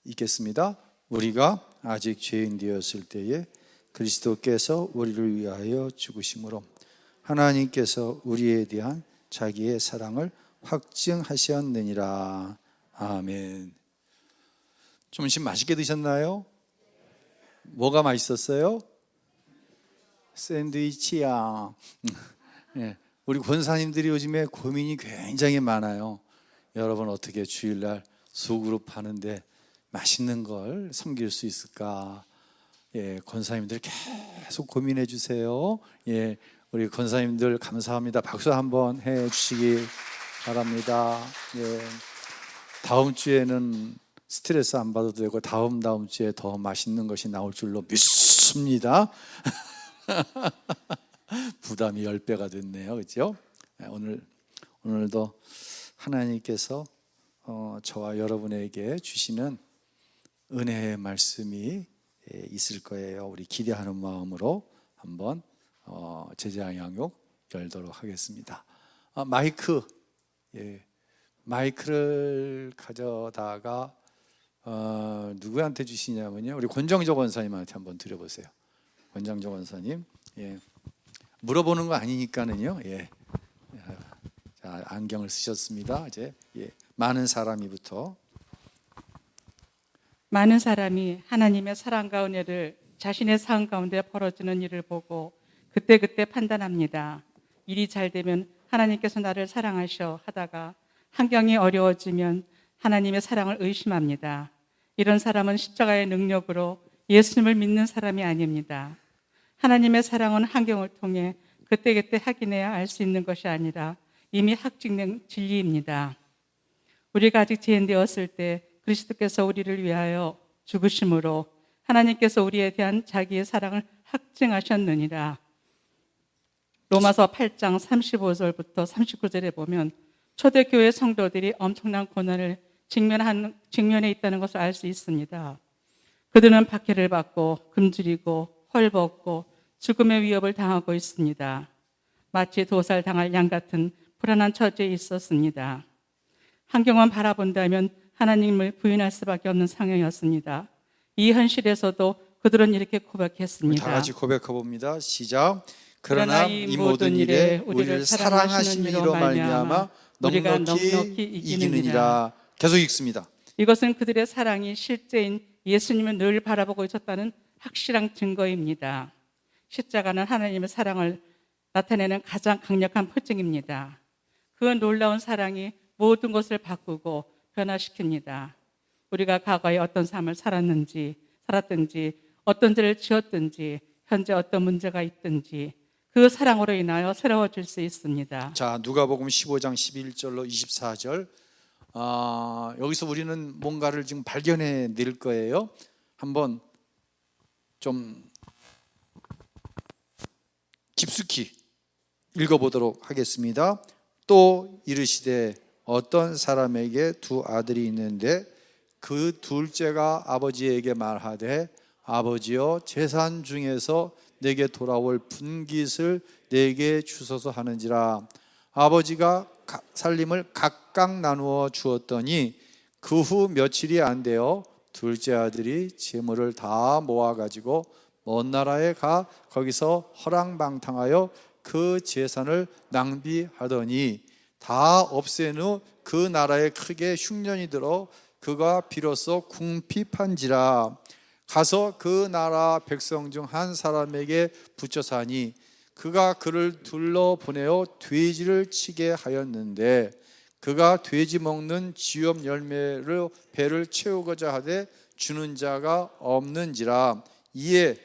읽겠습니다. 우리가 아직 죄인 되었을 때에 그리스도께서 우리를 위하여 죽으심으로 하나님께서 우리에 대한 자기의 사랑을 확증하셨느니라. 아멘. 점심 맛있게 드셨나요? 뭐가 맛있었어요? 샌드위치야. 네, 우리 권사님들이 요즘에 고민이 굉장히 많아요. 여러분 어떻게 주일날 소그룹 하는데 맛있는 걸 섬길 수 있을까? 예, 권사님들 계속 고민해 주세요. 예, 우리 권사님들 감사합니다. 박수 한번 해 주시기 바랍니다. 예, 다음 주에는 스트레스 안 받아도 되고 다음 주에 더 맛있는 것이 나올 줄로 믿습니다. 부담이 10배가 됐네요. 그렇죠? 오늘도 하나님께서 저와 여러분에게 주시는 은혜의 말씀이 있을 거예요. 우리 기대하는 마음으로 한번 제자 양육 열도록 하겠습니다. 마이크를 가져다가 누구한테 주시냐면요, 우리 권정조 권사님한테 한번 드려보세요. 권정조 권사님, 예, 물어보는 거 아니니까는요. 예, 자, 안경을 쓰셨습니다. 이제 많은 사람이 하나님의 사랑과 은혜를 자신의 삶 가운데 벌어지는 일을 보고 그때그때 판단합니다. 일이 잘 되면 하나님께서 나를 사랑하셔 하다가 환경이 어려워지면 하나님의 사랑을 의심합니다. 이런 사람은 십자가의 능력으로 예수님을 믿는 사람이 아닙니다. 하나님의 사랑은 환경을 통해 그때그때 확인해야 알 수 있는 것이 아니라 이미 확증된 진리입니다. 우리가 아직 죄인 되었을 때 그리스도께서 우리를 위하여 죽으심으로 하나님께서 우리에 대한 자기의 사랑을 확증하셨느니라. 로마서 8장 35절부터 39절에 보면 초대교회 성도들이 엄청난 고난을 직면해 있다는 것을 알 수 있습니다. 그들은 박해를 받고 굶주리고 헐벗고 죽음의 위협을 당하고 있습니다. 마치 도살당할 양 같은 불안한 처지에 있었습니다. 환경만 바라본다면 하나님을 부인할 수밖에 없는 상황이었습니다. 이 현실에서도 그들은 이렇게 고백했습니다. 다 같이 고백해봅니다. 시작. 그러나 이 모든 일에 우리를 사랑하신 이로 말미암아 넉넉히 이기느니라. 계속 읽습니다. 이것은 그들의 사랑이 실제인 예수님을 늘 바라보고 있었다는 확실한 증거입니다. 십자가는 하나님의 사랑을 나타내는 가장 강력한 표징입니다. 그 놀라운 사랑이 모든 것을 바꾸고 변화시킵니다. 우리가 과거에 어떤 삶을 살았든지 어떤 죄를 지었든지 현재 어떤 문제가 있든지 그 사랑으로 인하여 새로워질 수 있습니다. 자, 누가복음 15장 11절로 24절. 여기서 우리는 뭔가를 지금 발견해 낼 거예요. 한번 좀 깊숙이 읽어보도록 하겠습니다. 또 이르시되 어떤 사람에게 두 아들이 있는데 그 둘째가 아버지에게 말하되 아버지여 재산 중에서 내게 돌아올 분깃을 내게 주소서 하는지라. 아버지가 살림을 각각 나누어 주었더니 그 후 며칠이 안 되어 둘째 아들이 재물을 다 모아가지고 먼 나라에 가 거기서 허랑방탕하여 그 재산을 낭비하더니 다 없앤 후 그 나라에 크게 흉년이 들어 그가 비로소 궁핍한지라. 가서 그 나라 백성 중 한 사람에게 붙여 사니 그가 그를 둘러 보내어 돼지를 치게 하였는데 그가 돼지 먹는 지엽 열매로 배를 채우고자 하되 주는 자가 없는지라. 이에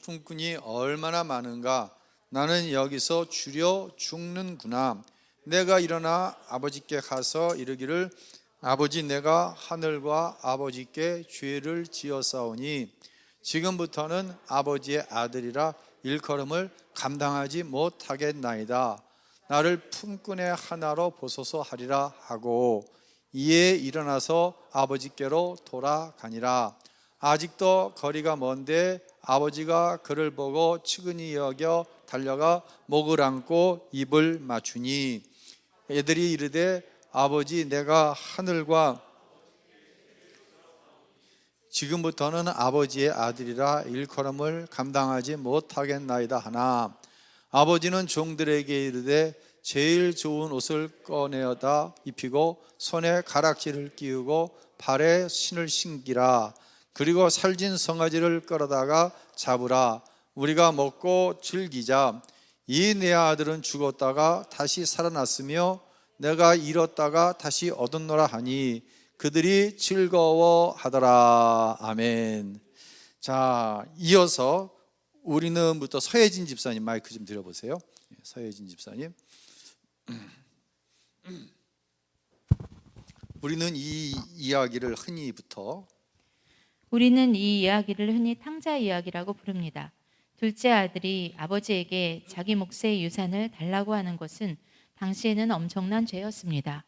품꾼이 얼마나 많은가. 나는 여기서 주려 죽는구나. 내가 일어나 아버지께 가서 이르기를 아버지, 내가 하늘과 아버지께 죄를 지었사오니 지금부터는 아버지의 아들이라 일컬음을 감당하지 못하겠나이다. 나를 품꾼의 하나로 보소서 하리라 하고 이에 일어나서 아버지께로 돌아가니라. 아직도 거리가 먼데 아버지가 그를 보고 측은히 여겨 달려가 목을 안고 입을 맞추니 애들이 이르되 아버지 내가 하늘과 지금부터는 아버지의 아들이라 일컬음을 감당하지 못하겠나이다 하나 아버지는 종들에게 이르되 제일 좋은 옷을 꺼내어다 입히고 손에 가락지를 끼우고 발에 신을 신기라. 그리고 살진 송아지를 끌어다가 잡으라. 우리가 먹고 즐기자. 이 내 아들은 죽었다가 다시 살아났으며 내가 잃었다가 다시 얻었노라 하니 그들이 즐거워하더라. 아멘. 자, 이어서 우리는부터 서혜진 집사님 마이크 좀 드려보세요. 서혜진 집사님. 우리는 이 이야기를 흔히 탕자 이야기라고 부릅니다. 둘째 아들이 아버지에게 자기 몫의 유산을 달라고 하는 것은 당시에는 엄청난 죄였습니다.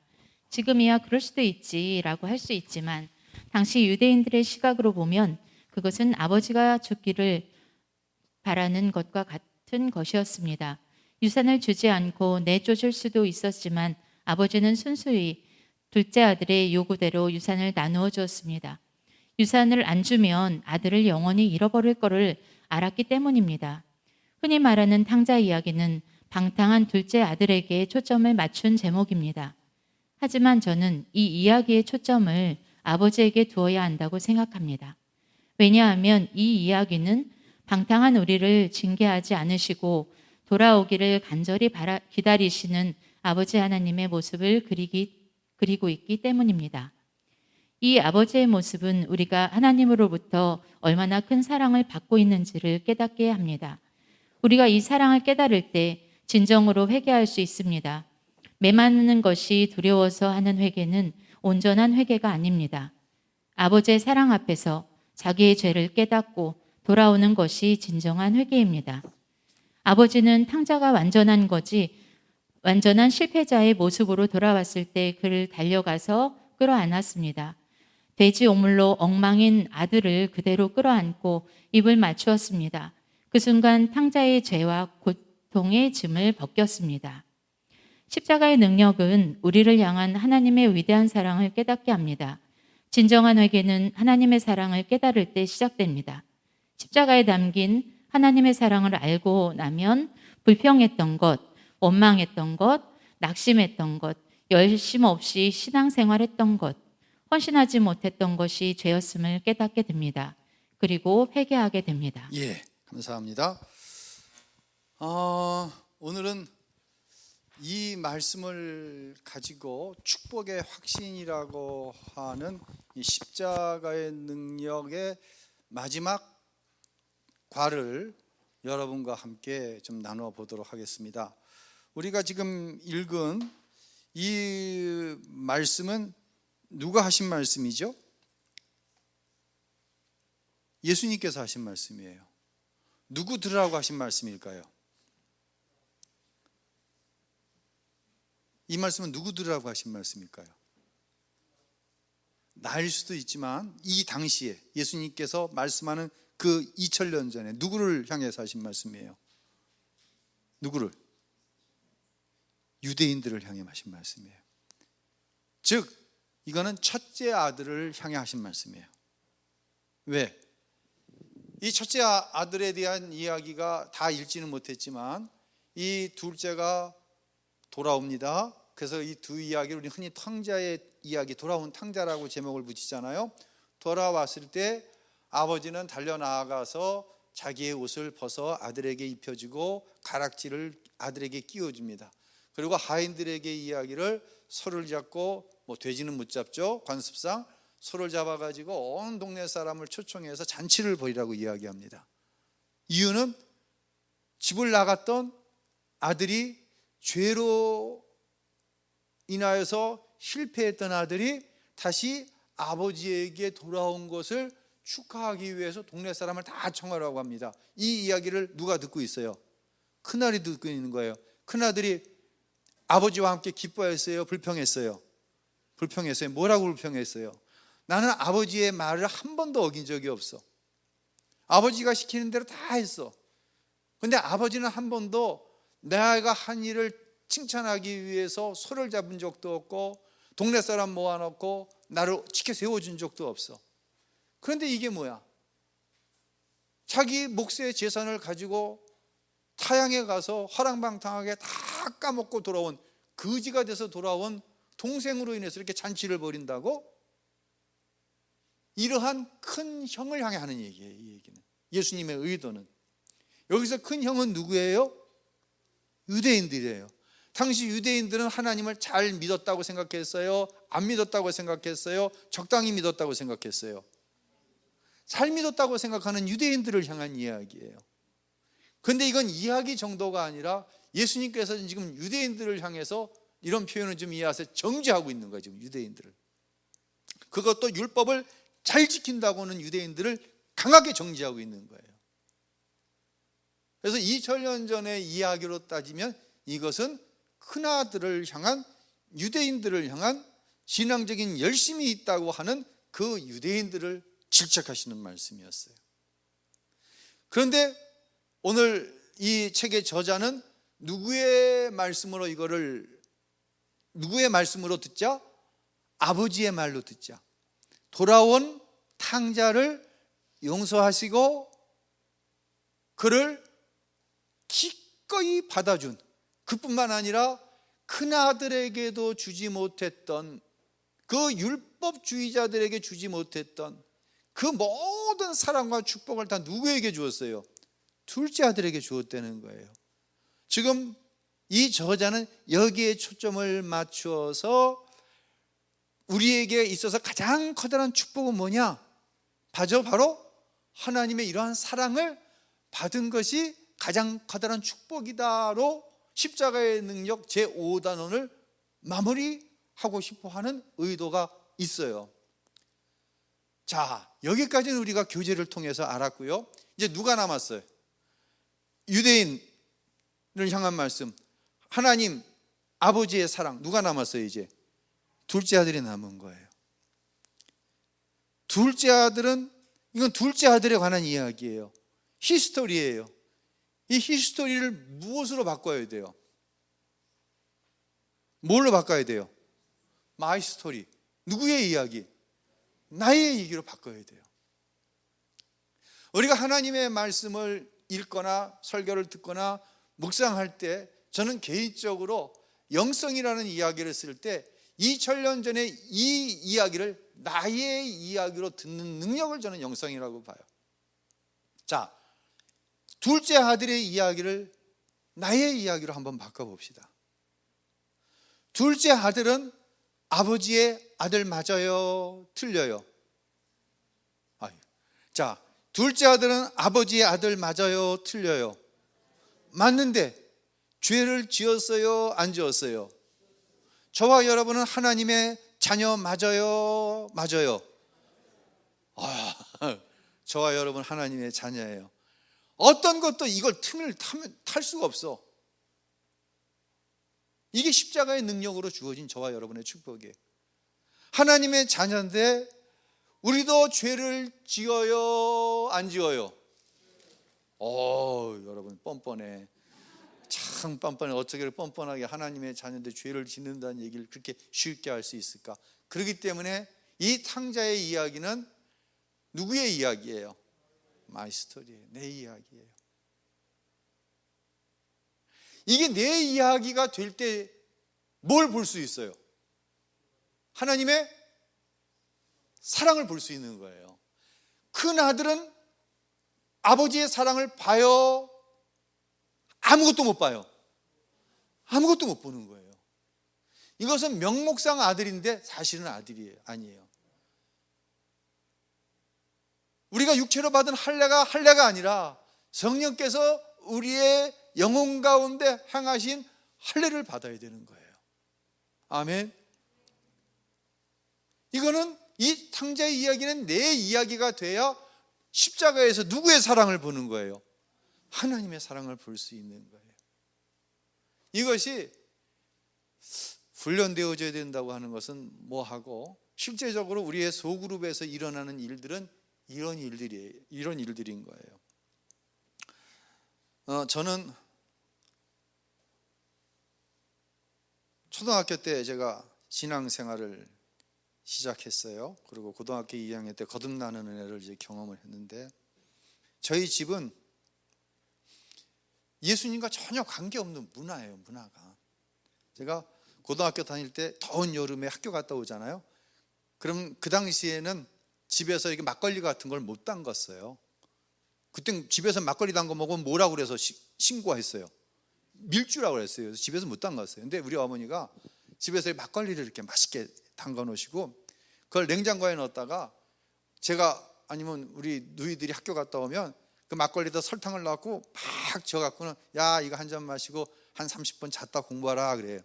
지금이야 그럴 수도 있지라고 할 수 있지만 당시 유대인들의 시각으로 보면 그것은 아버지가 죽기를 바라는 것과 같은 것이었습니다. 유산을 주지 않고 내쫓을 수도 있었지만 아버지는 순수히 둘째 아들의 요구대로 유산을 나누어 주었습니다. 유산을 안 주면 아들을 영원히 잃어버릴 것을 알았기 때문입니다. 흔히 말하는 탕자 이야기는 방탕한 둘째 아들에게 초점을 맞춘 제목입니다. 하지만 저는 이 이야기의 초점을 아버지에게 두어야 한다고 생각합니다. 왜냐하면 이 이야기는 방탕한 우리를 징계하지 않으시고 돌아오기를 간절히 기다리시는 아버지 하나님의 모습을 그리고 있기 때문입니다. 이 아버지의 모습은 우리가 하나님으로부터 얼마나 큰 사랑을 받고 있는지를 깨닫게 합니다. 우리가 이 사랑을 깨달을 때 진정으로 회개할 수 있습니다. 메마르는 것이 두려워서 하는 회개는 온전한 회개가 아닙니다. 아버지의 사랑 앞에서 자기의 죄를 깨닫고 돌아오는 것이 진정한 회개입니다. 아버지는 탕자가 완전한 실패자의 모습으로 돌아왔을 때 그를 달려가서 끌어안았습니다. 돼지 오물로 엉망인 아들을 그대로 끌어안고 입을 맞추었습니다. 그 순간 탕자의 죄와 고통의 짐을 벗겼습니다. 십자가의 능력은 우리를 향한 하나님의 위대한 사랑을 깨닫게 합니다. 진정한 회개는 하나님의 사랑을 깨달을 때 시작됩니다. 십자가에 담긴 하나님의 사랑을 알고 나면 불평했던 것, 원망했던 것, 낙심했던 것, 열심 없이 신앙생활했던 것, 헌신하지 못했던 것이 죄였음을 깨닫게 됩니다. 그리고 회개하게 됩니다. 예, 감사합니다. 오늘은 이 말씀을 가지고 축복의 확신이라고 하는 이 십자가의 능력의 마지막 과를 여러분과 함께 좀 나누어 보도록 하겠습니다. 우리가 지금 읽은 이 말씀은 누가 하신 말씀이죠? 예수님께서 하신 말씀이에요. 누구 들으라고 하신 말씀일까요? 이 말씀은 누구 들으라고 하신 말씀일까요? 나일 수도 있지만 이 당시에 예수님께서 말씀하는 그 2000년 전에 누구를 향해서 하신 말씀이에요? 누구를? 유대인들을 향해 하신 말씀이에요. 즉 이거는 첫째 아들을 향해 하신 말씀이에요. 왜? 이 첫째 아들에 대한 이야기가 다 읽지는 못했지만 이 둘째가 돌아옵니다. 그래서 이 두 이야기를 우리 흔히 탕자의 이야기, 돌아온 탕자라고 제목을 붙이잖아요. 돌아왔을 때 아버지는 달려나가서 자기의 옷을 벗어 아들에게 입혀주고 가락지를 아들에게 끼워줍니다. 그리고 하인들에게 이야기를 소를 잡고, 돼지는 못 잡죠, 관습상 소를 잡아가지고 온 동네 사람을 초청해서 잔치를 벌이라고 이야기합니다. 이유는 집을 나갔던 아들이 죄로 인하여서 실패했던 아들이 다시 아버지에게 돌아온 것을 축하하기 위해서 동네 사람을 다 청하라고 합니다. 이 이야기를 누가 듣고 있어요? 큰아들이 듣고 있는 거예요. 큰아들이 아버지와 함께 기뻐했어요? 불평했어요? 불평했어요. 뭐라고 불평했어요? 나는 아버지의 말을 한 번도 어긴 적이 없어. 아버지가 시키는 대로 다 했어. 근데 아버지는 한 번도 내 아이가 한 일을 칭찬하기 위해서 소를 잡은 적도 없고 동네 사람 모아놓고 나를 지켜 세워준 적도 없어. 그런데 이게 뭐야? 자기 몫의 재산을 가지고 타향에 가서 허랑방탕하게 다 까먹고 돌아온, 거지가 돼서 돌아온 동생으로 인해서 이렇게 잔치를 벌인다고? 이러한 큰 형을 향해 하는 얘기예요. 이 얘기는 예수님의 의도는. 여기서 큰 형은 누구예요? 유대인들이에요. 당시 유대인들은 하나님을 잘 믿었다고 생각했어요? 안 믿었다고 생각했어요? 적당히 믿었다고 생각했어요? 잘 믿었다고 생각하는 유대인들을 향한 이야기예요. 그런데 이건 이야기 정도가 아니라 예수님께서 지금 유대인들을 향해서 이런 표현을 좀 이해하세요. 정죄하고 있는 거예요. 지금 유대인들을. 그것도 율법을 잘 지킨다고는 유대인들을 강하게 정죄하고 있는 거예요. 그래서 2000년 전의 이야기로 따지면 이것은 큰아들을 향한, 유대인들을 향한 신앙적인 열심이 있다고 하는 그 유대인들을 질책하시는 말씀이었어요. 그런데 오늘 이 책의 저자는 누구의 말씀으로 듣자? 아버지의 말로 듣자. 돌아온 탕자를 용서하시고 그를 기꺼이 받아준, 그뿐만 아니라 큰아들에게도 주지 못했던, 그 율법주의자들에게 주지 못했던 그 모든 사랑과 축복을 다 누구에게 주었어요? 둘째 아들에게 주었다는 거예요. 지금 이 저자는 여기에 초점을 맞추어서 우리에게 있어서 가장 커다란 축복은 뭐냐? 바로 하나님의 이러한 사랑을 받은 것이 가장 커다란 축복이다로 십자가의 능력 제5단원을 마무리하고 싶어 하는 의도가 있어요. 자, 여기까지는 우리가 교제를 통해서 알았고요. 이제 누가 남았어요? 유대인을 향한 말씀, 하나님 아버지의 사랑, 누가 남았어요? 이제 둘째 아들이 남은 거예요. 둘째 아들은, 이건 둘째 아들에 관한 이야기예요. 히스토리예요. 이 히스토리를 무엇으로 바꿔야 돼요? 뭘로 바꿔야 돼요? 마이 스토리. 누구의 이야기? 나의 얘기로 바꿔야 돼요. 우리가 하나님의 말씀을 읽거나 설교를 듣거나 묵상할 때 저는 개인적으로 영성이라는 이야기를 쓸 때 2000년 전에 이 이야기를 나의 이야기로 듣는 능력을 저는 영성이라고 봐요. 자, 둘째 아들의 이야기를 나의 이야기로 한번 바꿔봅시다. 둘째 아들은 아버지의 아들 맞아요? 틀려요? 자, 둘째 아들은 아버지의 아들 맞아요? 틀려요? 맞는데 죄를 지었어요? 안 지었어요? 저와 여러분은 하나님의 자녀 맞아요? 맞아요? 저와 여러분 하나님의 자녀예요. 어떤 것도 이걸 틈을 탈 수가 없어. 이게 십자가의 능력으로 주어진 저와 여러분의 축복이에요. 하나님의 자녀인데 우리도 죄를 지어요? 안 지어요? 여러분 뻔뻔해. 참 뻔뻔해. 어떻게 뻔뻔하게 하나님의 자녀인데 죄를 짓는다는 얘기를 그렇게 쉽게 할 수 있을까? 그렇기 때문에 이 탕자의 이야기는 누구의 이야기예요? 마이 스토리예요. 내 이야기예요. 이게 내 이야기가 될 때 뭘 볼 수 있어요? 하나님의 사랑을 볼 수 있는 거예요. 큰 아들은 아버지의 사랑을 봐요? 아무것도 못 봐요? 아무것도 못 보는 거예요. 이것은 명목상 아들인데 사실은 아니에요. 우리가 육체로 받은 할례가 아니라 성령께서 우리의 영혼 가운데 행하신 할례를 받아야 되는 거예요. 아멘. 이거는 이 탕자의 이야기는 내 이야기가 돼야 십자가에서 누구의 사랑을 보는 거예요? 하나님의 사랑을 볼 수 있는 거예요. 이것이 훈련되어져야 된다고 하는 것은 뭐하고 실제적으로 우리의 소그룹에서 일어나는 일들은 이런 일들인 거예요. 저는 초등학교 때 제가 신앙생활을 시작했어요. 그리고 고등학교 2학년 때 거듭나는 은혜를 이제 경험을 했는데, 저희 집은 예수님과 전혀 관계없는 문화예요. 문화가. 제가 고등학교 다닐 때 더운 여름에 학교 갔다 오잖아요. 그럼 그 당시에는 집에서 이렇게 막걸리 같은 걸 못 담갔어요. 그때 집에서 막걸리 담궈 먹으면 뭐라고 그래서 신고했어요. 밀주라고 그랬어요. 그래서 집에서 못 담갔어요. 근데 우리 어머니가 집에서 막걸리를 이렇게 맛있게 담가 놓으시고 그걸 냉장고에 넣었다가 제가 아니면 우리 누이들이 학교 갔다 오면 그 막걸리에다 설탕을 넣고 막 저어갖고는 야 이거 한 잔 마시고 한 30분 잤다 공부하라 그래요.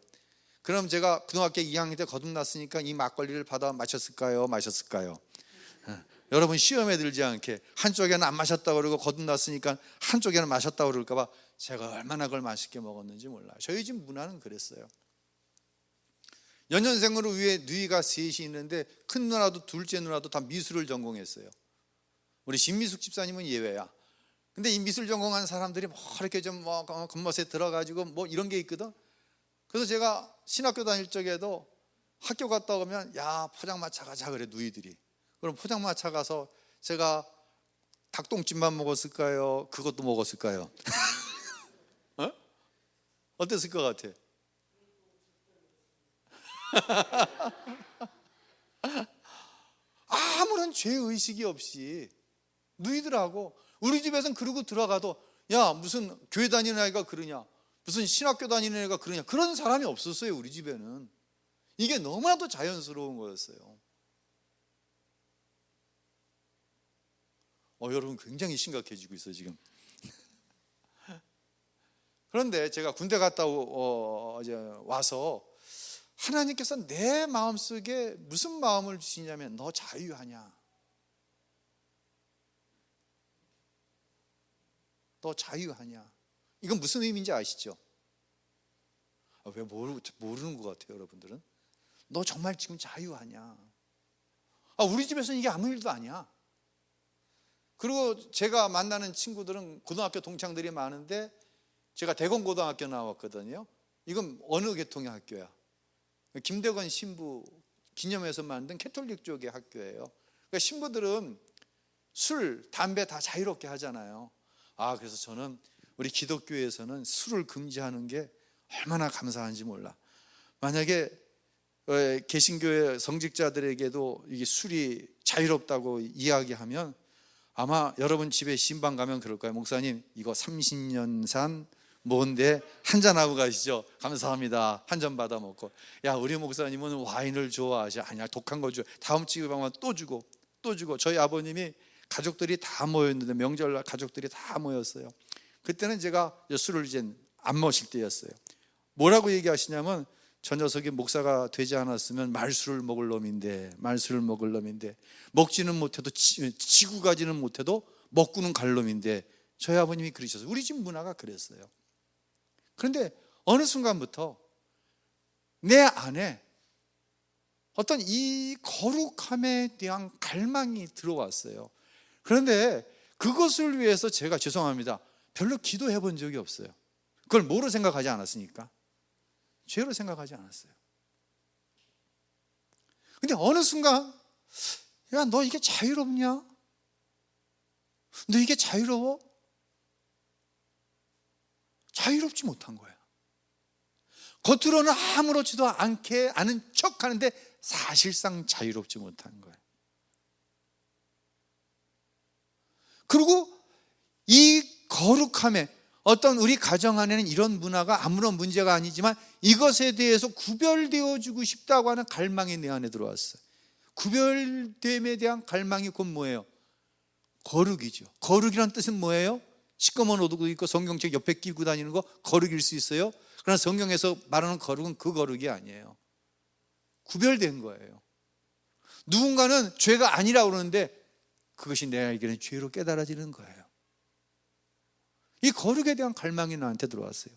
그럼 제가 고등학교 2학년 때 거듭났으니까 이 막걸리를 받아 마셨을까요? 마셨을까요? 여러분 시험에 들지 않게 한쪽에는 안 마셨다고 그러고 거듭났으니까 한쪽에는 마셨다고 그럴까 봐 제가 얼마나 그걸 맛있게 먹었는지 몰라요. 저희 집 문화는 그랬어요. 연년생으로 위에 누이가 셋이 있는데 큰 누나도 둘째 누나도 다 미술을 전공했어요. 우리 신미숙 집사님은 예외야. 근데 이 미술 전공한 사람들이 뭐 이렇게 좀 뭐 겉멋에 들어가지고 뭐 이런 게 있거든. 그래서 제가 신학교 다닐 적에도 학교 갔다 오면 야 포장마차 가자 그래 누이들이. 그럼 포장마차 가서 제가 닭똥집만 먹었을까요? 그것도 먹었을까요? 어? 어땠을 것 같아? 아무런 죄의식이 없이 누이들하고 우리 집에서는 그러고 들어가도 야 무슨 교회 다니는 애가 그러냐, 무슨 신학교 다니는 애가 그러냐, 그런 사람이 없었어요. 우리 집에는 이게 너무나도 자연스러운 거였어요. 여러분 굉장히 심각해지고 있어요 지금. 그런데 제가 군대 갔다 와서 하나님께서 내 마음속에 무슨 마음을 주시냐면 너 자유하냐, 너 자유하냐. 이건 무슨 의미인지 아시죠? 왜 모르는 것 같아요 여러분들은? 너 정말 지금 자유하냐? 우리 집에서는 이게 아무 일도 아니야. 그리고 제가 만나는 친구들은 고등학교 동창들이 많은데 제가 대건고등학교 나왔거든요. 이건 어느 계통의 학교야? 김대건 신부 기념해서 만든 캐톨릭 쪽의 학교예요. 그러니까 신부들은 술, 담배 다 자유롭게 하잖아요. 그래서 저는 우리 기독교에서는 술을 금지하는 게 얼마나 감사한지 몰라. 만약에 개신교의 성직자들에게도 이게 술이 자유롭다고 이야기하면 아마 여러분 집에 신방 가면 그럴 거예요. 목사님 이거 30년산 뭔데 한잔하고 가시죠. 감사합니다. 한 잔 받아 먹고. 야 우리 목사님은 와인을 좋아하지. 아니야 독한 거 줘. 다음 집에 가면 또 주고 또 주고. 저희 아버님이 가족들이 다 모였는데 명절날 가족들이 다 모였어요. 그때는 제가 술을 이제 안 마실 때였어요. 뭐라고 얘기하시냐면 저 녀석이 목사가 되지 않았으면 말술을 먹을 놈인데 먹지는 못해도 지고 가지는 못해도 먹고는 갈 놈인데 저희 아버님이 그러셨어요. 우리 집 문화가 그랬어요. 그런데 어느 순간부터 내 안에 어떤 이 거룩함에 대한 갈망이 들어왔어요. 그런데 그것을 위해서 제가 죄송합니다 별로 기도해 본 적이 없어요. 그걸 뭐로 생각하지 않았으니까. 죄로 생각하지 않았어요. 근데 어느 순간 야 너 이게 자유롭냐? 너 이게 자유로워? 자유롭지 못한 거야. 겉으로는 아무렇지도 않게 아는 척 하는데 사실상 자유롭지 못한 거야. 그리고 이 거룩함에 어떤 우리 가정 안에는 이런 문화가 아무런 문제가 아니지만 이것에 대해서 구별되어 주고 싶다고 하는 갈망이 내 안에 들어왔어요. 구별됨에 대한 갈망이 곧 뭐예요? 거룩이죠. 거룩이란 뜻은 뭐예요? 시꺼먼 옷도 입고 성경책 옆에 끼고 다니는 거 거룩일 수 있어요? 그러나 성경에서 말하는 거룩은 그 거룩이 아니에요. 구별된 거예요. 누군가는 죄가 아니라고 그러는데 그것이 내에게는 죄로 깨달아지는 거예요. 이 거룩에 대한 갈망이 나한테 들어왔어요.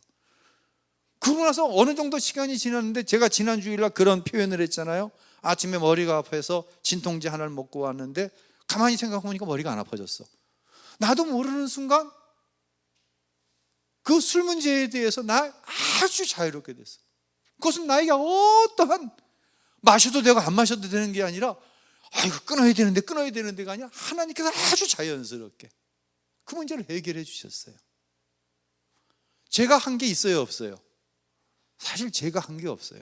그러고 나서 어느 정도 시간이 지났는데 제가 지난 주일날 그런 표현을 했잖아요. 아침에 머리가 아파서 진통제 하나를 먹고 왔는데 가만히 생각해보니까 머리가 안 아파졌어. 나도 모르는 순간 그 술 문제에 대해서 나 아주 자유롭게 됐어. 그것은 나에게 어떠한 마셔도 되고 안 마셔도 되는 게 아니라 이거 끊어야 되는데가 아니라 하나님께서 아주 자연스럽게 그 문제를 해결해 주셨어요. 제가 한 게 있어요, 없어요? 사실 제가 한 게 없어요.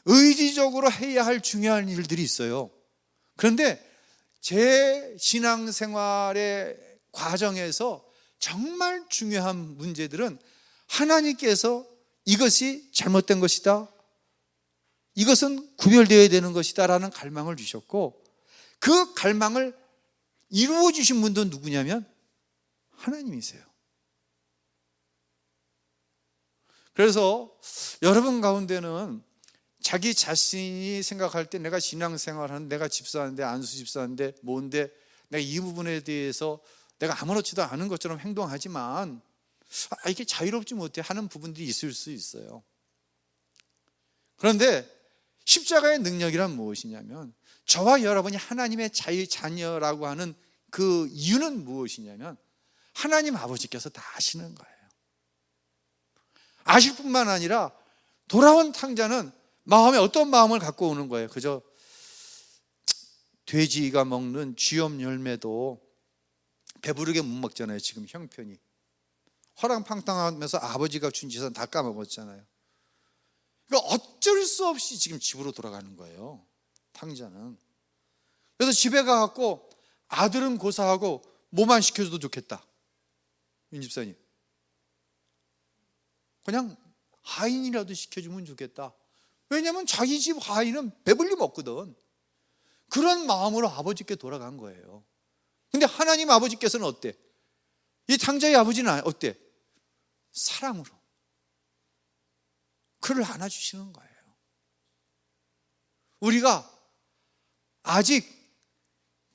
의지적으로 해야 할 중요한 일들이 있어요. 그런데 제 신앙생활의 과정에서 정말 중요한 문제들은 하나님께서 이것이 잘못된 것이다, 이것은 구별되어야 되는 것이다 라는 갈망을 주셨고, 그 갈망을 이루어 주신 분도 누구냐면 하나님이세요. 그래서 여러분 가운데는 자기 자신이 생각할 때 내가 신앙생활하는데, 내가 집사하는데, 안수 집사하는데, 뭔데 내가 이 부분에 대해서 내가 아무렇지도 않은 것처럼 행동하지만 이게 자유롭지 못해 하는 부분들이 있을 수 있어요. 그런데 십자가의 능력이란 무엇이냐면, 저와 여러분이 하나님의 자녀라고 하는 그 이유는 무엇이냐면 하나님 아버지께서 다 아시는 거예요. 아실 뿐만 아니라 돌아온 탕자는 마음에 어떤 마음을 갖고 오는 거예요? 그저 돼지가 먹는 쥐염 열매도 배부르게 못 먹잖아요. 지금 형편이 허랑팡탕하면서 아버지가 준 짓은 다 까먹었잖아요. 그러니까 어쩔 수 없이 지금 집으로 돌아가는 거예요, 탕자는. 그래서 집에 가갖고 아들은 고사하고 뭐만 시켜줘도 좋겠다, 윤 집사님. 그냥 하인이라도 시켜주면 좋겠다. 왜냐하면 자기 집 하인은 배불리 먹거든. 그런 마음으로 아버지께 돌아간 거예요. 근데 하나님 아버지께서는 어때? 이 탕자의 아버지는 어때? 사랑으로 그를 안아주시는 거예요. 우리가 아직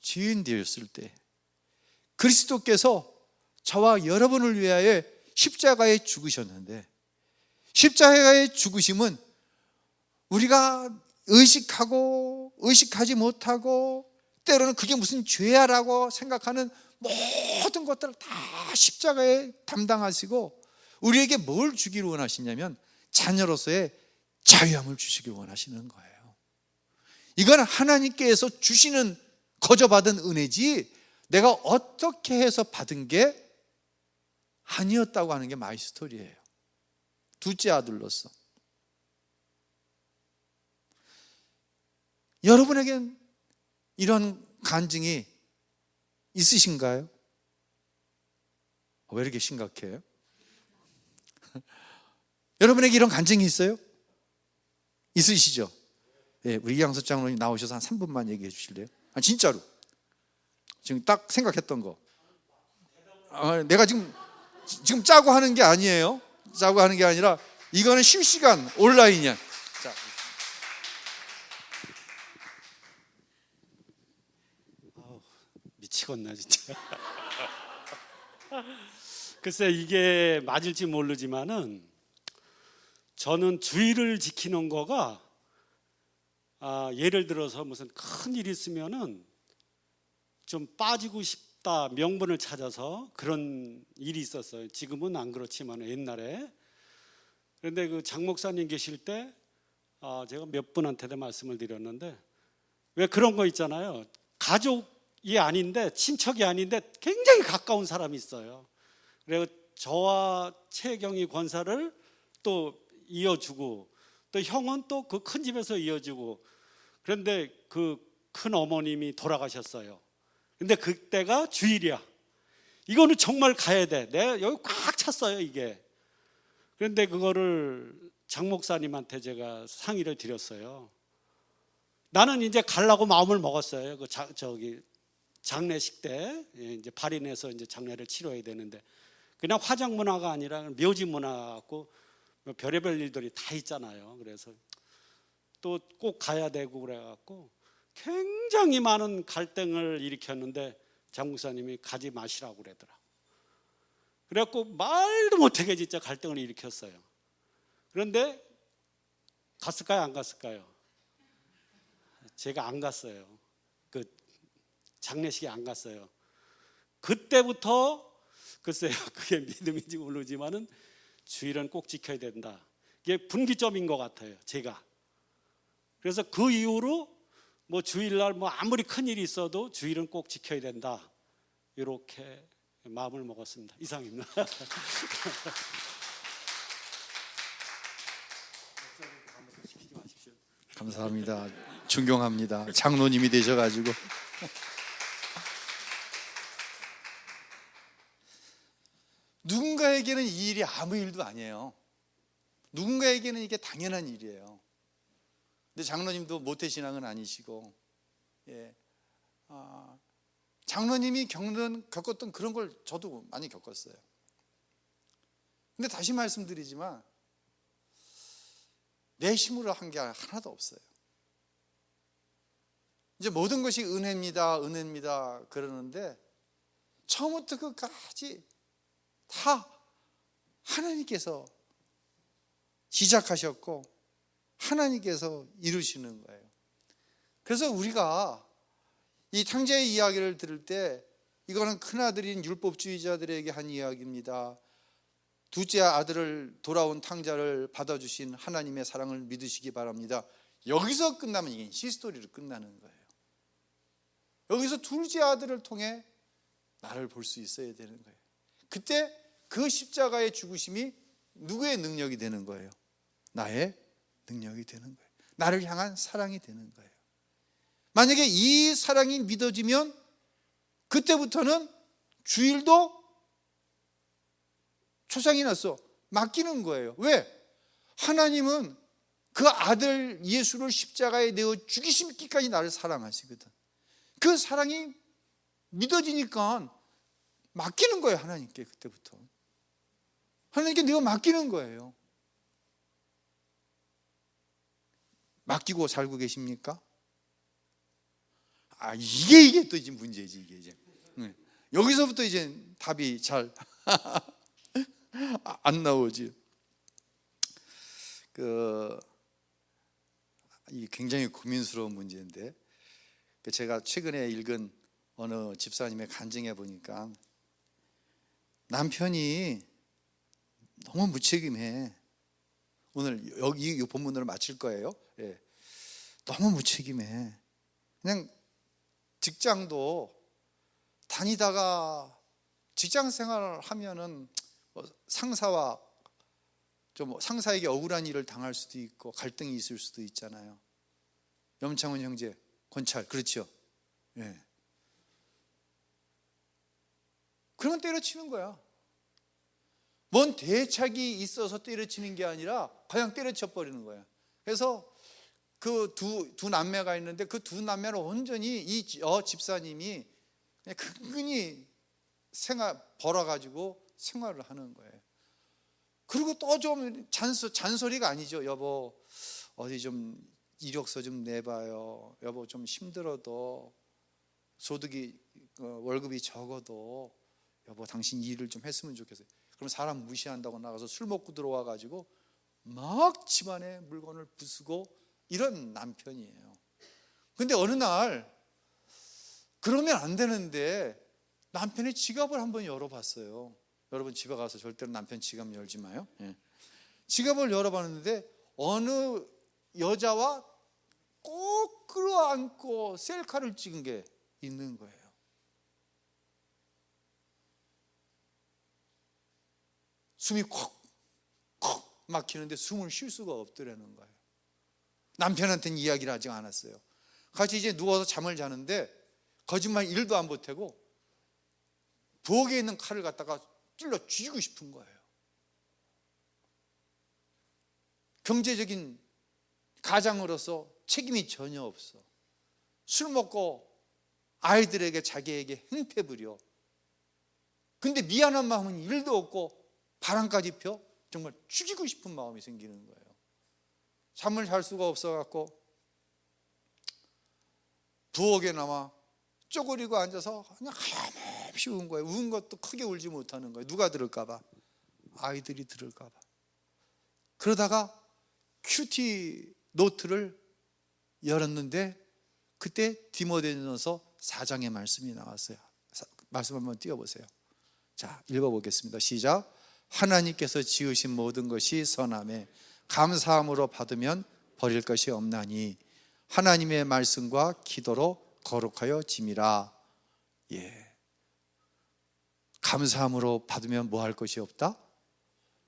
죄인 되었을 때 그리스도께서 저와 여러분을 위하여 십자가에 죽으셨는데, 십자가의 죽으심은 우리가 의식하고 의식하지 못하고 때로는 그게 무슨 죄야라고 생각하는 모든 것들을 다 십자가에 담당하시고 우리에게 뭘 주기를 원하시냐면 자녀로서의 자유함을 주시길 원하시는 거예요. 이건 하나님께서 주시는 거저받은 은혜지 내가 어떻게 해서 받은 게 아니었다고 하는 게 마이 스토리예요. 둘째 아들로서. 여러분에겐 이런 간증이 있으신가요? 왜 이렇게 심각해요? 여러분에게 이런 간증이 있어요? 있으시죠? 예, 우리 이양섭 장로님 나오셔서 한 3분만 얘기해 주실래요? 진짜로 지금 딱 생각했던 거. 내가 지금 짜고 하는 게 아니에요. 짜고 하는 게 아니라 이거는 실시간 온라인이야. 자. 미치겠나 진짜. 글쎄 이게 맞을지 모르지만은 저는 주의를 지키는 거가 예를 들어서 무슨 큰 일이 있으면은 좀 빠지고 싶다, 명분을 찾아서 그런 일이 있었어요. 지금은 안 그렇지만 옛날에. 그런데 그 장 목사님 계실 때 제가 몇 분한테도 말씀을 드렸는데, 왜 그런 거 있잖아요. 가족이 아닌데, 친척이 아닌데 굉장히 가까운 사람이 있어요. 그리고 저와 최경희 권사를 또 이어주고, 또 형은 또 그 큰 집에서 이어주고. 그런데 그 큰 어머님이 돌아가셨어요. 근데 그때가 주일이야. 이거는 정말 가야 돼. 내가 여기 꽉 찼어요, 이게. 그런데 그거를 장 목사님한테 제가 상의를 드렸어요. 나는 이제 가려고 마음을 먹었어요. 장례식 때 이제 발인해서 이제 장례를 치러야 되는데, 그냥 화장 문화가 아니라 묘지 문화 갖고 별의별 일들이 다 있잖아요. 그래서 또 꼭 가야 되고 그래갖고 굉장히 많은 갈등을 일으켰는데 장 목사님이 가지 마시라고 그러더라고. 그래갖고 말도 못하게 진짜 갈등을 일으켰어요. 그런데 갔을까요, 안 갔을까요? 제가 안 갔어요. 그 장례식에 안 갔어요. 그때부터 글쎄요, 그게 믿음인지 모르지만은 주일은 꼭 지켜야 된다. 게 분기점인 것 같아요, 제가. 그래서 그 이후로 뭐 주일날 뭐 아무리 큰 일이 있어도 주일은 꼭 지켜야 된다, 이렇게 마음을 먹었습니다. 이상입니다. 감사합니다. 존경합니다. 장로님이 되셔가지고. 누군가에게는 이 일이 아무 일도 아니에요. 누군가에게는 이게 당연한 일이에요. 근데 장로님도 모태신앙은 아니시고, 예, 장로님이 겪었던 그런 걸 저도 많이 겪었어요. 근데 다시 말씀드리지만 내 힘으로 한 게 하나도 없어요. 이제 모든 것이 은혜입니다, 은혜입니다 그러는데 처음부터 끝까지 다 하나님께서 시작하셨고 하나님께서 이루시는 거예요. 그래서 우리가 이 탕자의 이야기를 들을 때 이거는 큰아들인 율법주의자들에게 한 이야기입니다. 둘째 아들을 돌아온 탕자를 받아주신 하나님의 사랑을 믿으시기 바랍니다. 여기서 끝나면 이게 히스토리로 끝나는 거예요. 여기서 둘째 아들을 통해 나를 볼 수 있어야 되는 거예요. 그때 그 십자가의 죽으심이 누구의 능력이 되는 거예요? 나의 능력이 되는 거예요. 나를 향한 사랑이 되는 거예요. 만약에 이 사랑이 믿어지면 그때부터는 주일도 초상이 났어, 맡기는 거예요. 왜? 하나님은 그 아들 예수를 십자가에 내어 죽이시기까지 나를 사랑하시거든. 그 사랑이 믿어지니까 맡기는 거예요. 하나님께. 그때부터 하나님께 내가 맡기는 거예요. 맡기고 살고 계십니까? 이게 또 이제 문제지. 이게 이제 여기서부터 이제 답이 잘 안 나오지. 이 굉장히 고민스러운 문제인데, 제가 최근에 읽은 어느 집사님의 간증해 보니까 남편이 너무 무책임해. 오늘 여기 이 본문으로 마칠 거예요. 예. 너무 무책임해. 그냥 직장도 다니다가 직장 생활을 하면은 상사와 좀 상사에게 억울한 일을 당할 수도 있고 갈등이 있을 수도 있잖아요. 염창훈 형제 권찰, 그렇죠? 예. 그러면 때려치는 거야. 뭔 대책이 있어서 때려치는 게 아니라 그냥 때려쳐 버리는 거야. 그래서 그 두 남매가 있는데 그 두 남매는 온전히 이 집사님이 그냥 근근히 벌어가지고 생활을 하는 거예요. 그리고 또 좀 잔소리가 아니죠. 여보, 어디 좀 이력서 좀 내봐요. 여보, 좀 힘들어도 소득이 월급이 적어도 여보, 당신 일을 좀 했으면 좋겠어요. 그럼 사람 무시한다고 나가서 술 먹고 들어와 가지고 막 집안에 물건을 부수고 이런 남편이에요. 근데 어느 날 그러면 안 되는데 남편의 지갑을 한번 열어봤어요. 여러분 집에 가서 절대로 남편 지갑 열지 마요. 예. 지갑을 열어봤는데 어느 여자와 꼭 끌어안고 셀카를 찍은 게 있는 거예요. 숨이 콕콕 막히는데 숨을 쉴 수가 없더라는 거예요. 남편한테는 이야기를 하지 않았어요. 같이 이제 누워서 잠을 자는데 거짓말 1도 안 보태고 부엌에 있는 칼을 갖다가 찔러 죽이고 싶은 거예요. 경제적인 가장으로서 책임이 전혀 없어. 술 먹고 아이들에게 자기에게 행패 부려. 근데 미안한 마음은 1도 없고 바람까지 펴 정말 죽이고 싶은 마음이 생기는 거예요. 잠을 잘 수가 없어갖고 부엌에 남아 쪼그리고 앉아서 그냥 하염없이 운 거예요. 운 것도 크게 울지 못하는 거예요. 누가 들을까 봐, 아이들이 들을까 봐. 그러다가 큐티 노트를 열었는데 그때 디모데전서 4장의 말씀이 나왔어요. 말씀 한번 띄워보세요. 자, 읽어보겠습니다. 시작. 하나님께서 지으신 모든 것이 선하매 감사함으로 받으면 버릴 것이 없나니 하나님의 말씀과 기도로 거룩하여 짐이라. 예. 감사함으로 받으면 뭐 할 것이 없다?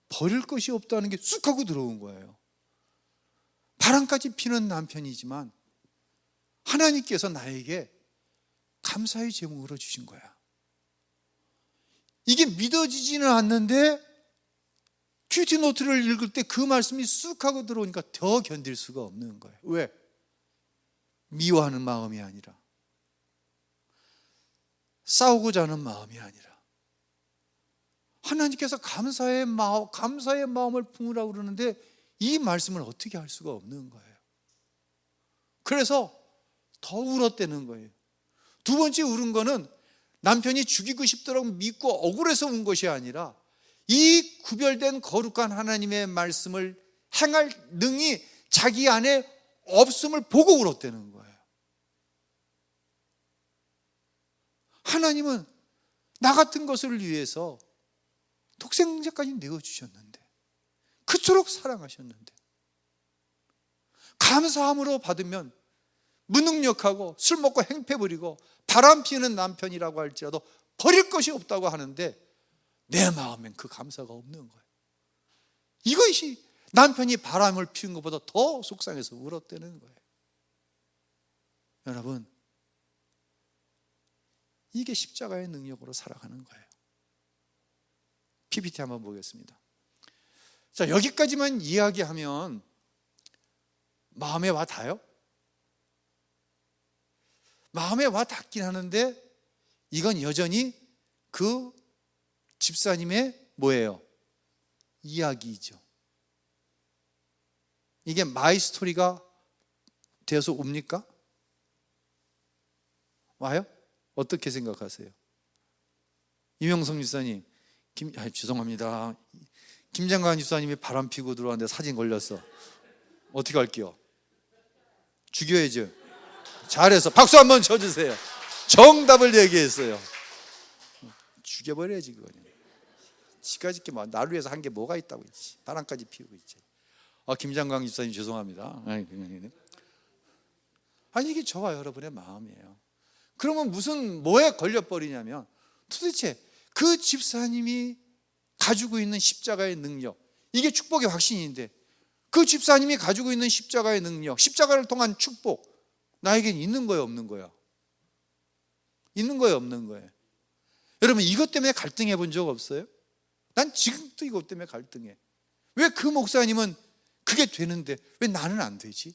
버릴 것이 없다는 게 쑥 하고 들어온 거예요. 바람까지 피는 남편이지만 하나님께서 나에게 감사의 제목으로 주신 거야. 이게 믿어지지는 않는데 큐티노트를 읽을 때 그 말씀이 쑥 하고 들어오니까 더 견딜 수가 없는 거예요. 왜? 미워하는 마음이 아니라, 싸우고자 하는 마음이 아니라, 하나님께서 감사의 마음을 품으라고 그러는데 이 말씀을 어떻게 할 수가 없는 거예요. 그래서 더 울었다는 거예요. 두 번째 울은 거는 남편이 죽이고 싶도록 믿고 억울해서 운 것이 아니라 이 구별된 거룩한 하나님의 말씀을 행할 능이 자기 안에 없음을 보고 울었다는 거예요. 하나님은 나 같은 것을 위해서 독생자까지 내어주셨는데, 그토록 사랑하셨는데, 감사함으로 받으면 무능력하고 술 먹고 행패 부리고 바람 피우는 남편이라고 할지라도 버릴 것이 없다고 하는데 내 마음엔 그 감사가 없는 거예요. 이것이 남편이 바람을 피운 것보다 더 속상해서 울었다는 거예요. 여러분, 이게 십자가의 능력으로 살아가는 거예요. PPT 한번 보겠습니다. 자, 여기까지만 이야기하면 마음에 와 닿아요? 마음에 와 닿긴 하는데 이건 여전히 그 집사님의 뭐예요? 이야기죠. 이게 마이 스토리가 되어서 옵니까? 와요? 어떻게 생각하세요? 이명성 집사님, 죄송합니다. 김장관 집사님이 바람 피고 들어왔는데 사진 걸렸어. 어떻게 할게요? 죽여야죠. 잘해서 박수 한번 쳐주세요. 정답을 얘기했어요. 죽여버려야지 그거는. 지까짓 게 나를 위해서 한 게 뭐가 있다고 있지. 바람까지 피우고 있지. 김장관 집사님 죄송합니다. 아니 이게 저와 여러분의 마음이에요. 그러면 뭐에 걸려버리냐면 도대체 그 집사님이 가지고 있는 십자가의 능력, 이게 축복의 확신인데 그 집사님이 가지고 있는 십자가의 능력, 십자가를 통한 축복 나에겐 있는 거예요, 없는 거야? 있는 거예요, 없는 거예요? 여러분, 이것 때문에 갈등해 본 적 없어요? 난 지금도 이것 때문에 갈등해. 왜 그 목사님은 그게 되는데 왜 나는 안 되지?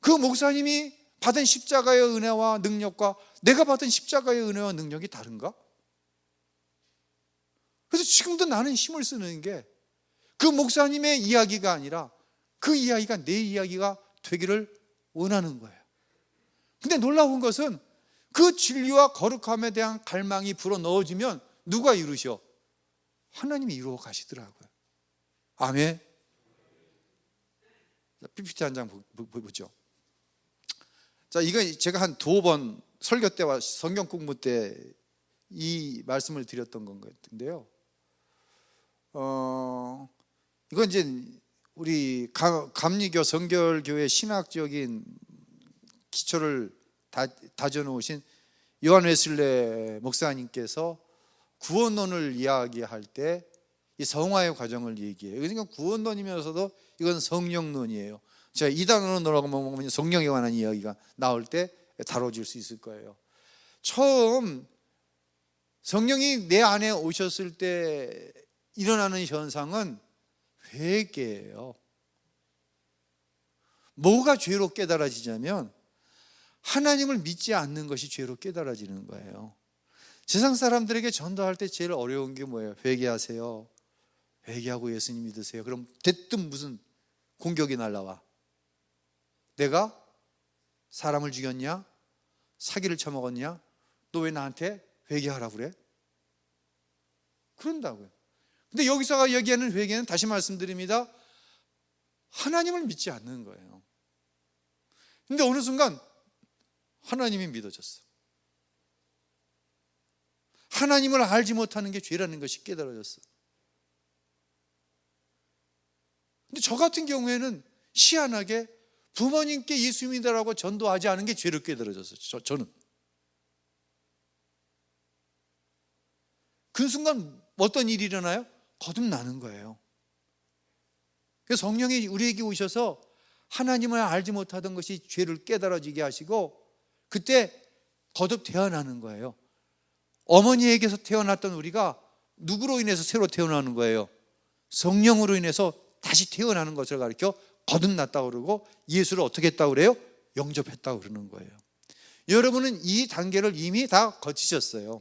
그 목사님이 받은 십자가의 은혜와 능력과 내가 받은 십자가의 은혜와 능력이 다른가? 그래서 지금도 나는 힘을 쓰는 게 그 목사님의 이야기가 아니라 그 이야기가 내 이야기가 되기를 원하는 거예요. 근데 놀라운 것은 그 진리와 거룩함에 대한 갈망이 불어 넣어지면 누가 이루셔? 하나님이 이루어 가시더라고요. 아멘. PPT 한 장 보죠. 자, 이거 제가 한 2번 설교 때와 성경 공부 때 이 말씀을 드렸던 건 같은데요. 이건 이제 우리 감리교 성결교회 신학적인 기초를 다져놓으신 요한 웨슬레 목사님께서 구원론을 이야기할 때 이 성화의 과정을 얘기해요. 그러니까 구원론이면서도 이건 성령론이에요. 제가 이 단어로 들어가면 성령에 관한 이야기가 나올 때 다뤄질 수 있을 거예요. 처음 성령이 내 안에 오셨을 때 일어나는 현상은 회개예요. 뭐가 죄로 깨달아지냐면 하나님을 믿지 않는 것이 죄로 깨달아지는 거예요. 세상 사람들에게 전도할 때 제일 어려운 게 뭐예요? 회개하세요. 회개하고 예수님 믿으세요. 그럼 대뜸 무슨 공격이 날라와. 내가 사람을 죽였냐? 사기를 쳐먹었냐? 너 왜 나한테 회개하라고 그래? 그런다고요. 근데 여기서 얘기하는 회개는 다시 말씀드립니다. 하나님을 믿지 않는 거예요. 근데 어느 순간 하나님이 믿어졌어. 하나님을 알지 못하는 게 죄라는 것이 깨달아졌어. 근데 저 같은 경우에는 희한하게 부모님께 예수 믿으라고 전도하지 않은 게 죄롭게 들어졌어요. 저는. 그 순간 어떤 일이 일어나요? 거듭나는 거예요. 그래서 성령이 우리에게 오셔서 하나님을 알지 못하던 것이 죄를 깨달아지게 하시고 그때 거듭 태어나는 거예요. 어머니에게서 태어났던 우리가 누구로 인해서 새로 태어나는 거예요? 성령으로 인해서 다시 태어나는 것을 가르쳐 거듭났다고 그러고 예수를 어떻게 했다고 그래요? 영접했다고 그러는 거예요. 여러분은 이 단계를 이미 다 거치셨어요.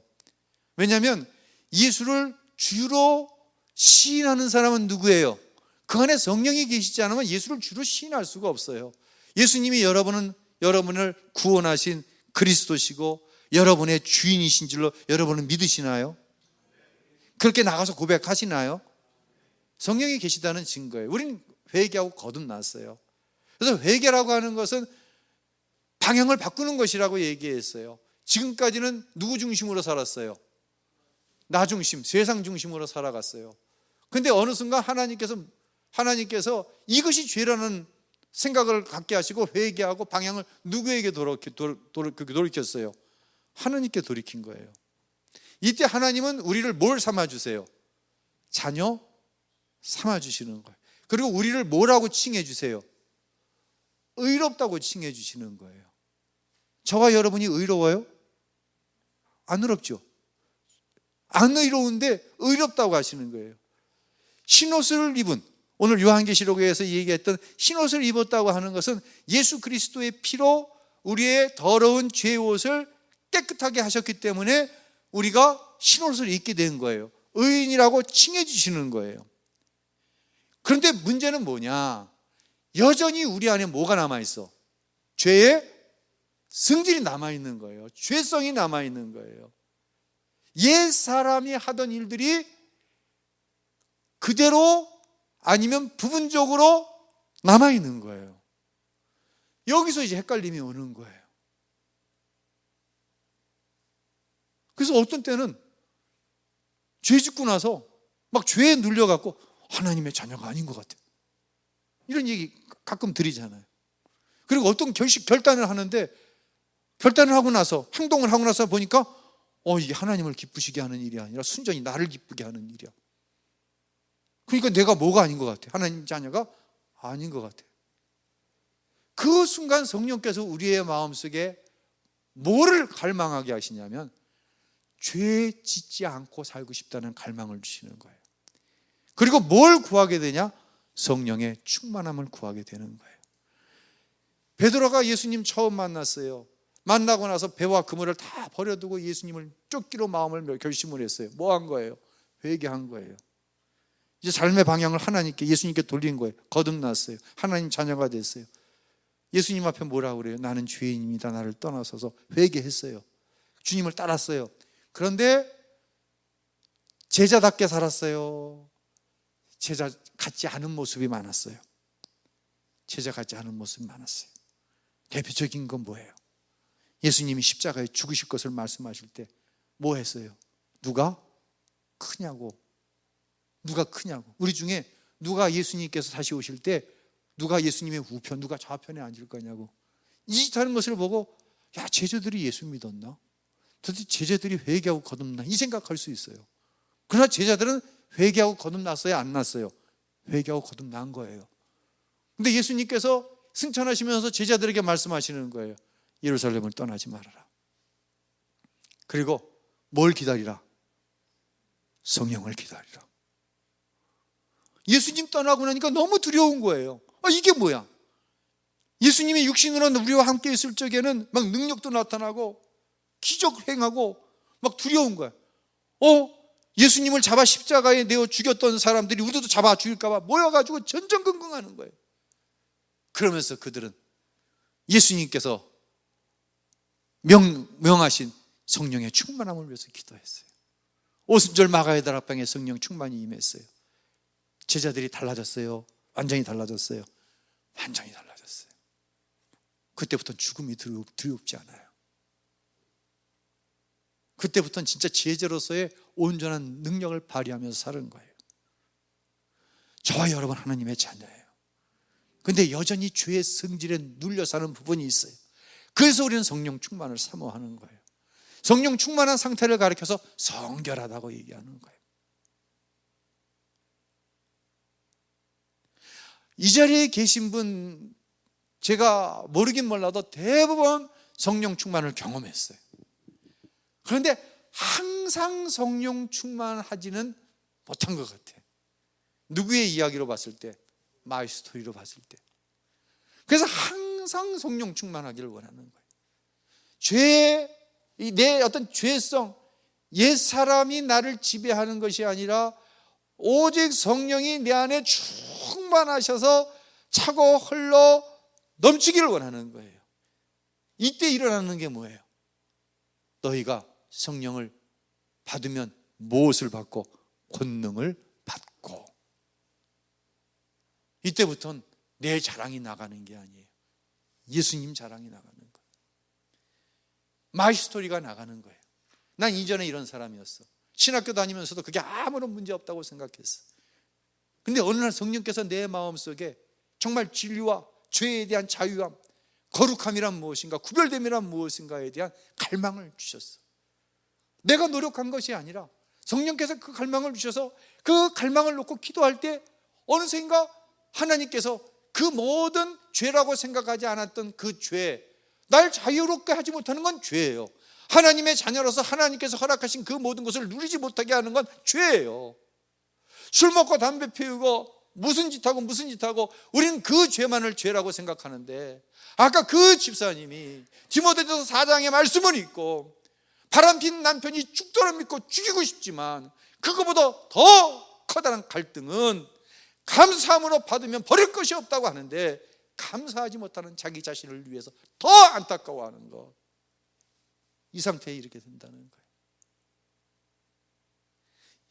왜냐하면 예수를 주로 시인하는 사람은 누구예요? 그 안에 성령이 계시지 않으면 예수를 주로 시인할 수가 없어요. 예수님이 여러분을 구원하신 그리스도시고 여러분의 주인이신 줄로 여러분은 믿으시나요? 그렇게 나가서 고백하시나요? 성령이 계시다는 증거예요. 우리는 회개하고 거듭났어요. 그래서 회개라고 하는 것은 방향을 바꾸는 것이라고 얘기했어요. 지금까지는 누구 중심으로 살았어요? 나 중심, 세상 중심으로 살아갔어요. 근데 어느 순간 하나님께서 이것이 죄라는 생각을 갖게 하시고 회개하고 방향을 누구에게 돌이켰어요? 하나님께 돌이킨 거예요. 이때 하나님은 우리를 뭘 삼아주세요? 자녀 삼아주시는 거예요. 그리고 우리를 뭐라고 칭해 주세요? 의롭다고 칭해 주시는 거예요. 저와 여러분이 의로워요? 안 의롭죠? 안 의로운데 의롭다고 하시는 거예요. 흰옷을 입은, 오늘 요한계시록에서 얘기했던 흰옷을 입었다고 하는 것은 예수 그리스도의 피로 우리의 더러운 죄의 옷을 깨끗하게 하셨기 때문에 우리가 흰옷을 입게 된 거예요. 의인이라고 칭해 주시는 거예요. 그런데 문제는 뭐냐? 여전히 우리 안에 뭐가 남아있어? 죄의 성질이 남아있는 거예요. 죄성이 남아있는 거예요. 옛 사람이 하던 일들이 그대로 아니면 부분적으로 남아있는 거예요. 여기서 이제 헷갈림이 오는 거예요. 그래서 어떤 때는 죄 짓고 나서 막 죄에 눌려갖고 하나님의 자녀가 아닌 것 같아요. 이런 얘기 가끔 드리잖아요. 그리고 어떤 결단을 하는데 결단을 하고 나서 행동을 하고 나서 보니까 이게 하나님을 기쁘시게 하는 일이 아니라 순전히 나를 기쁘게 하는 일이야. 그러니까 내가 뭐가 아닌 것 같아요? 하나님 자녀가 아닌 것 같아요. 그 순간 성령께서 우리의 마음속에 뭐를 갈망하게 하시냐면 죄 짓지 않고 살고 싶다는 갈망을 주시는 거예요. 그리고 뭘 구하게 되냐? 성령의 충만함을 구하게 되는 거예요. 베드로가 예수님 처음 만났어요. 만나고 나서 배와 그물을 다 버려두고 예수님을 쫓기로 마음을 결심을 했어요. 뭐 한 거예요? 회개한 거예요. 이제 삶의 방향을 하나님께, 예수님께 돌린 거예요. 거듭났어요. 하나님 자녀가 됐어요. 예수님 앞에 뭐라고 그래요? 나는 죄인입니다. 나를 떠나서서 회개했어요. 주님을 따랐어요. 그런데 제자답게 살았어요. 제자 같지 않은 모습이 많았어요. 제자 같지 않은 모습이 많았어요. 대표적인 건 뭐예요? 예수님이 십자가에 죽으실 것을 말씀하실 때 뭐 했어요? 누가 크냐고. 누가 크냐고. 우리 중에 누가 예수님께서 다시 오실 때 누가 예수님의 우편, 누가 좌편에 앉을 거냐고. 이 짓 하는 것을 보고 야, 제자들이 예수 믿었나? 도대체 제자들이 회개하고 거듭나? 이 생각할 수 있어요. 그러나 제자들은 회개하고 거듭났어요? 안 났어요? 회개하고 거듭난 거예요. 근데 예수님께서 승천하시면서 제자들에게 말씀하시는 거예요. 예루살렘을 떠나지 말아라. 그리고 뭘 기다리라? 성령을 기다리라. 예수님 떠나고 나니까 너무 두려운 거예요. 이게 뭐야? 예수님이 육신으로 우리와 함께 있을 적에는 막 능력도 나타나고 기적 행하고 막 두려운 거야. 예수님을 잡아 십자가에 내어 죽였던 사람들이 우리도 잡아 죽일까 봐 모여가지고 전전긍긍하는 거예요. 그러면서 그들은 예수님께서 명하신 성령의 충만함을 위해서 기도했어요. 오순절 마가의 다락방에 성령 충만이 임했어요. 제자들이 달라졌어요. 완전히 달라졌어요. 완전히 달라졌어요. 그때부터는 죽음이 두렵지 않아요. 그때부터는 진짜 제자로서의 온전한 능력을 발휘하면서 사는 거예요. 저와 여러분 하나님의 자녀예요. 근데 여전히 죄의 성질에 눌려 사는 부분이 있어요. 그래서 우리는 성령 충만을 사모하는 거예요. 성령 충만한 상태를 가리켜서 성결하다고 얘기하는 거예요. 이 자리에 계신 분, 제가 모르긴 몰라도 대부분 성령 충만을 경험했어요. 그런데 항상 성령 충만하지는 못한 것 같아요. 누구의 이야기로 봤을 때? 마이 스토리로 봤을 때. 그래서 항상 성령 충만하기를 원하는 거예요. 내 어떤 죄성, 옛사람이 나를 지배하는 것이 아니라 오직 성령이 내 안에 충만하셔서 차고 흘러 넘치기를 원하는 거예요. 이때 일어나는 게 뭐예요? 너희가 성령을 받으면 무엇을 받고? 권능을 받고. 이때부터는 내 자랑이 나가는 게 아니에요. 예수님 자랑이 나가는 거예요. 마이 스토리가 나가는 거예요. 난 이전에 이런 사람이었어. 신학교 다니면서도 그게 아무런 문제 없다고 생각했어. 근데 어느 날 성령께서 내 마음속에 정말 진리와 죄에 대한 자유함, 거룩함이란 무엇인가, 구별됨이란 무엇인가에 대한 갈망을 주셨어. 내가 노력한 것이 아니라 성령께서 그 갈망을 주셔서 그 갈망을 놓고 기도할 때 어느샌가 하나님께서 그 모든 죄라고 생각하지 않았던 그 죄, 날 자유롭게 하지 못하는 건 죄예요. 하나님의 자녀로서 하나님께서 허락하신 그 모든 것을 누리지 못하게 하는 건 죄예요. 술 먹고 담배 피우고 무슨 짓하고 우리는 그 죄만을 죄라고 생각하는데, 아까 그 집사님이 디모데전서 4장의 말씀을 읽고 바람핀 남편이 죽도록 믿고 죽이고 싶지만 그거보다 더 커다란 갈등은 감사함으로 받으면 버릴 것이 없다고 하는데 감사하지 못하는 자기 자신을 위해서 더 안타까워하는 것. 이 상태에 이렇게 된다는 거예요.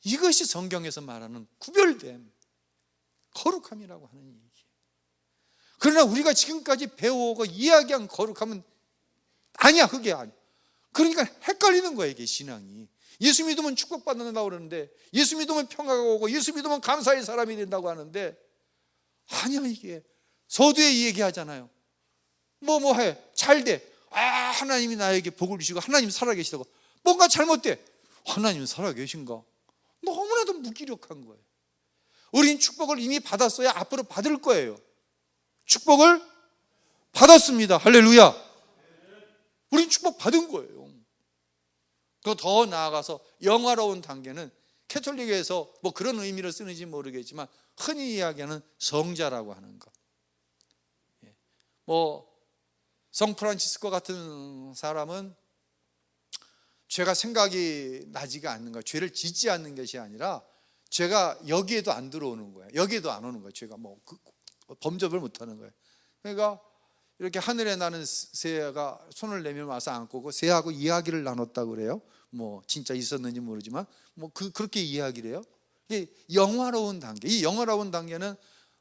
이것이 성경에서 말하는 구별됨, 거룩함이라고 하는 얘기예요. 그러나 우리가 지금까지 배워오고 이야기한 거룩함은 아니야, 그게 아니야. 그러니까 헷갈리는 거예요, 이게 신앙이. 예수 믿으면 축복받는다고 그러는데, 예수 믿으면 평화가 오고, 예수 믿으면 감사의 사람이 된다고 하는데, 아니야, 이게. 서두에 이 얘기 하잖아요. 뭐 해. 잘 돼. 하나님이 나에게 복을 주시고 하나님 살아계시다고. 뭔가 잘못돼. 하나님 살아계신가? 너무나도 무기력한 거예요. 우린 축복을 이미 받았어야 앞으로 받을 거예요. 축복을 받았습니다. 할렐루야. 우린 축복 받은 거예요. 그 더 나아가서 영화로운 단계는 캐톨릭에서 뭐 그런 의미를 쓰는지 모르겠지만 흔히 이야기하는 성자라고 하는 것. 뭐 성프란치스코 같은 사람은 죄가 생각이 나지가 않는 거예요. 죄를 짓지 않는 것이 아니라 죄가 여기에도 안 들어오는 거예요. 여기에도 안 오는 거예요. 죄가 범접을 못하는 거예요. 그러니까 이렇게 하늘에 나는 새가 손을 내밀어 와서 안고 새하고 이야기를 나눴다고 그래요. 뭐 진짜 있었는지 모르지만 그렇게 이야기를 해요. 이게 영화로운 단계. 이 영화로운 단계는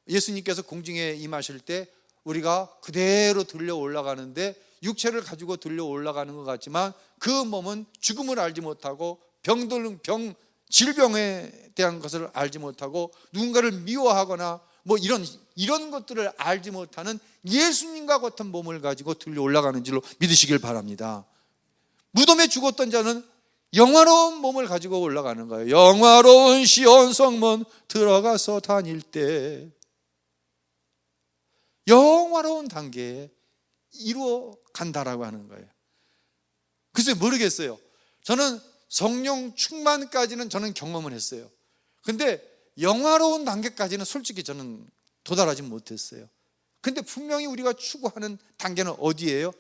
예수님께서 공중에 임하실 때 우리가 그대로 들려 올라가는데 육체를 가지고 들려 올라가는 것 같지만 그 몸은 죽음을 알지 못하고 질병에 대한 것을 알지 못하고 누군가를 미워하거나 뭐 이런 것들을 알지 못하는 예수님과 같은 몸을 가지고 들려 올라가는 줄로 믿으시길 바랍니다. 무덤에 죽었던 자는 영화로운 몸을 가지고 올라가는 거예요. 영화로운 시온 성문 들어가서 다닐 때 영화로운 단계에 이루어 간다라고 하는 거예요. 글쎄 모르겠어요. 저는 성령 충만까지는 저는 경험을 했어요. 근데 영화로운 단계까지는 솔직히 저는 도달하지 못했어요. 근데 분명히 우리가 추구하는 단계는 어디예요?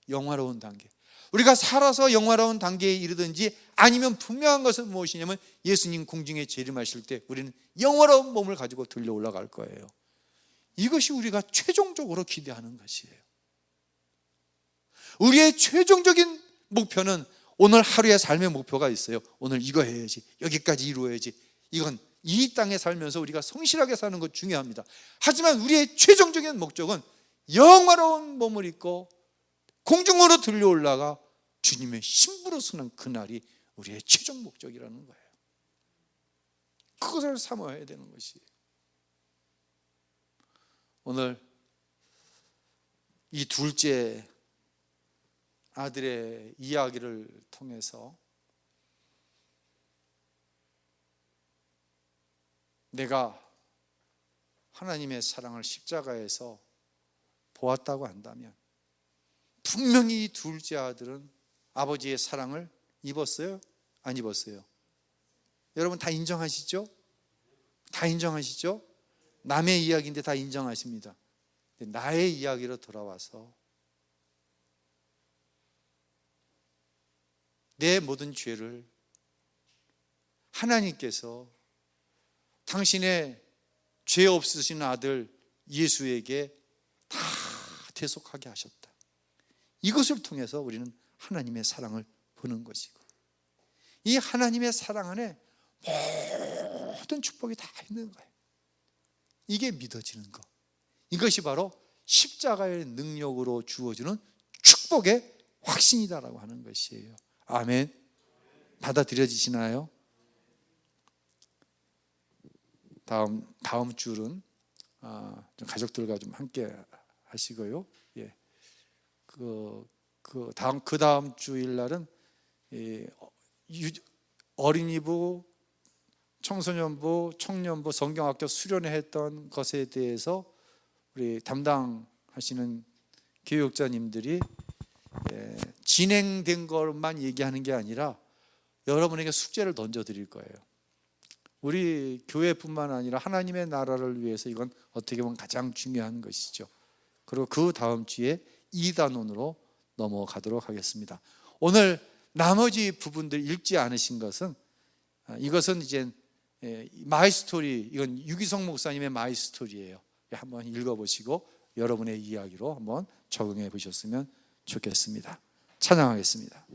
영화로운 단계. 우리가 살아서 영화로운 단계에 이르든지 아니면 분명한 것은 무엇이냐면 예수님 공중에 재림하실 때 우리는 영화로운 몸을 가지고 들려 올라갈 거예요. 이것이 우리가 최종적으로 기대하는 것이에요. 우리의 최종적인 목표는 오늘 하루의 삶의 목표가 있어요. 오늘 이거 해야지, 여기까지 이루어야지. 이건 이 땅에 살면서 우리가 성실하게 사는 것 중요합니다. 하지만 우리의 최종적인 목적은 영화로운 몸을 입고 공중으로 들려 올라가 주님의 신부로 서는 그날이 우리의 최종 목적이라는 거예요. 그것을 사모해야 되는 것이에요. 오늘 이 둘째 아들의 이야기를 통해서 내가 하나님의 사랑을 십자가에서 보았다고 한다면 분명히 이 둘째 아들은 아버지의 사랑을 입었어요? 안 입었어요? 여러분 다 인정하시죠? 다 인정하시죠? 남의 이야기인데 다 인정하십니다. 나의 이야기로 돌아와서 내 모든 죄를 하나님께서 당신의 죄 없으신 아들 예수에게 다 대속하게 하셨다. 이것을 통해서 우리는 하나님의 사랑을 보는 것이고, 이 하나님의 사랑 안에 모든 축복이 다 있는 거예요. 이게 믿어지는 것, 이것이 바로 십자가의 능력으로 주어지는 축복의 확신이다라고 하는 것이에요. 아멘. 받아들여지시나요? 다음 줄은 가족들과 좀 함께 하시고요. 예. 그 다음 주일 날은 어린이부, 청소년부, 청년부 성경학교 수련회 했던 것에 대해서 우리 담당하시는 교육자님들이 진행된 것만 얘기하는 게 아니라 여러분에게 숙제를 던져드릴 거예요. 우리 교회뿐만 아니라 하나님의 나라를 위해서 이건 어떻게 보면 가장 중요한 것이죠. 그리고 그 다음 주에 2단원으로 넘어가도록 하겠습니다. 오늘 나머지 부분들 읽지 않으신 것은, 이것은 이제 마이 스토리, 이건 유기성 목사님의 마이 스토리예요. 한번 읽어보시고 여러분의 이야기로 한번 적응해 보셨으면 좋겠습니다. 찬양하겠습니다.